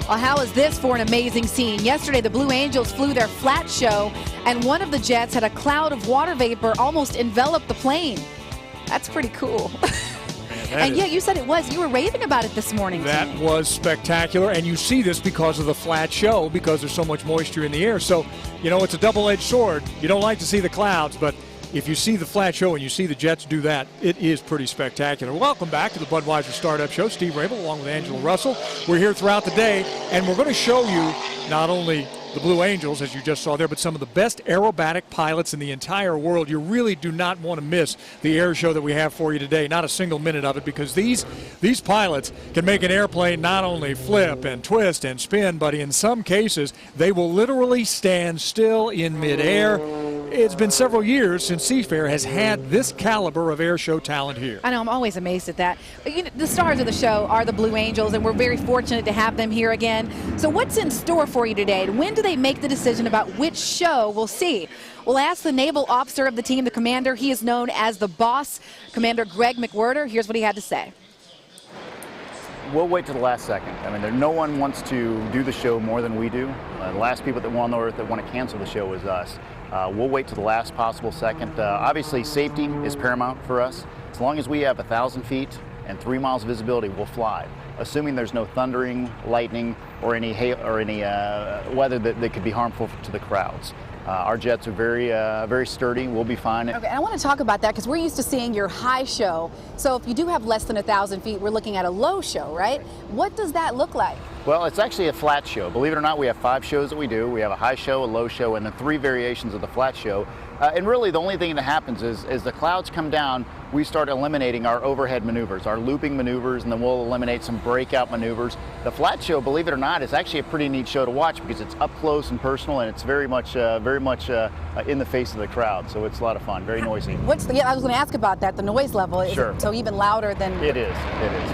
Well, how is this for an amazing scene? Yesterday, the Blue Angels flew their flat show, and one of the jets had a cloud of water vapor almost envelop the plane. That's pretty cool. And yeah, you said it was. You were raving about it this morning. That was spectacular, and you see this because of the flat show, because there's so much moisture in the air. So, you know, it's a double-edged sword. You don't like to see the clouds, but if you see the flat show and you see the jets do that, it is pretty spectacular. Welcome back to the Budweiser Startup Show. Steve Rabel along with Angela Russell. We're here throughout the day, and we're going to show you not only the Blue Angels, as you just saw there, but some of the best aerobatic pilots in the entire world. You really do not want to miss the air show that we have for you today. Not a single minute of it, because these pilots can make an airplane not only flip and twist and spin, but in some cases, they will literally stand still in midair. It's been several years since Seafair has had this caliber of air show talent here. I know, I'm always amazed at that. But, you know, the stars of the show are the Blue Angels, and we're very fortunate to have them here again. So what's in store for you today? When do they make the decision about which show we'll see? We'll ask the naval officer of the team, the commander. He is known as the boss, Commander Greg McWhirter. Here's what he had to say. We'll wait to the last second. I mean, no one wants to do the show more than we do. The last people that were on the earth that want to cancel the show is us. We'll wait to the last possible second. Obviously, safety is paramount for us. As long as we have 1,000 feet and 3 miles of visibility, we'll fly, assuming there's no thundering, lightning, or any hail or any weather that could be harmful to the crowds. Our jets are very sturdy. We'll be fine. Okay, I want to talk about that because we're used to seeing your high show. So if you do have less than 1,000 feet, we're looking at a low show, right? What does that look like? Well, it's actually a flat show. Believe it or not, we have 5 shows that we do. We have a high show, a low show, and then 3 variations of the flat show. And really, the only thing that happens is as the clouds come down, we start eliminating our overhead maneuvers, our looping maneuvers, and then we'll eliminate some breakout maneuvers. The flat show, believe it or not, is actually a pretty neat show to watch because it's up close and personal, and it's very much in the face of the crowd. So it's a lot of fun, very noisy. Yeah, I was going to ask about that, the noise level. Is Sure. it so even louder than? It is.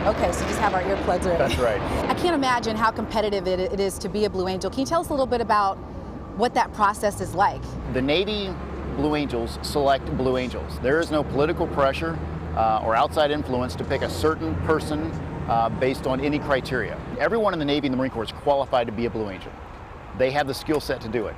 Okay, so just have our earplugs ready. That's right. I can't imagine how competitive it is to be a Blue Angel. Can you tell us a little bit about what that process is like? The Navy Blue Angels select Blue Angels. There is no political pressure or outside influence to pick a certain person based on any criteria. Everyone in the Navy and the Marine Corps is qualified to be a Blue Angel. They have the skill set to do it.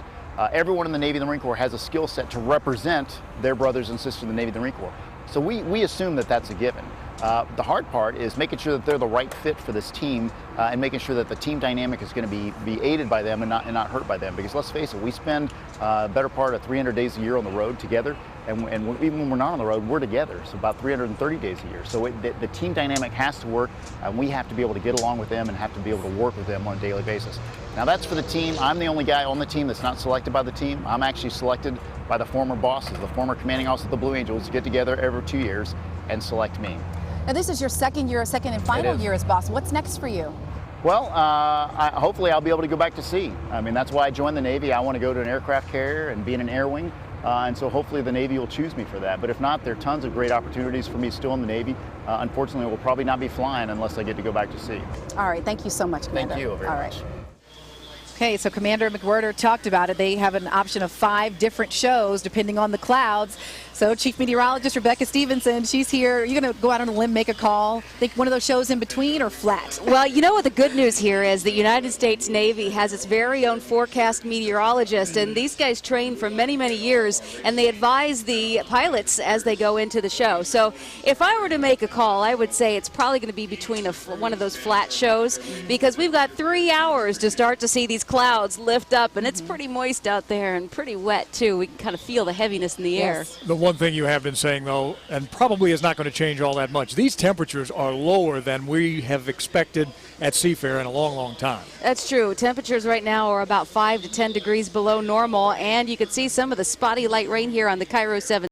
Everyone in the Navy and the Marine Corps has a skill set to represent their brothers and sisters in the Navy and the Marine Corps. So we assume that that's a given. The hard part is making sure that they're the right fit for this team and making sure that the team dynamic is going to be aided by them and not hurt by them. Because let's face it, we spend a better part of 300 days a year on the road together, and even when we're not on the road, we're together. So about 330 days a year. So the team dynamic has to work, and we have to be able to get along with them and have to be able to work with them on a daily basis. Now that's for the team. I'm the only guy on the team that's not selected by the team. I'm actually selected by the former bosses, the former commanding officers of the Blue Angels, get together every 2 years and select me. Now this is your second and final year as boss. What's next for you? Well, hopefully I'll be able to go back to sea. I mean, that's why I joined the Navy. I want to go to an aircraft carrier and be in an air wing. And so hopefully the Navy will choose me for that. But if not, there are tons of great opportunities for me still in the Navy. Unfortunately, we'll probably not be flying unless I get to go back to sea. All right, thank you so much, Commander. Thank you very much. Okay, so Commander McWhirter talked about it. They have an option of 5 different shows depending on the clouds. So Chief Meteorologist Rebecca Stevenson, she's here. Are you going to go out on a limb, make a call? Think one of those shows in between or flat? Well, you know what the good news here is? The United States Navy has its very own forecast meteorologist, and these guys train for many, many years, and they advise the pilots as they go into the show. So if I were to make a call, I would say it's probably going to be between one of those flat shows, because we've got 3 hours to start to see these clouds lift up, and it's pretty moist out there and pretty wet too. We can kind of feel the heaviness in the air. The one thing you have been saying, though, and probably is not going to change all that much, these temperatures are lower than we have expected at Seafair in a long, long time. That's true. Temperatures right now are about 5 to 10 degrees below normal, and you can see some of the spotty light rain here on the Cairo 7.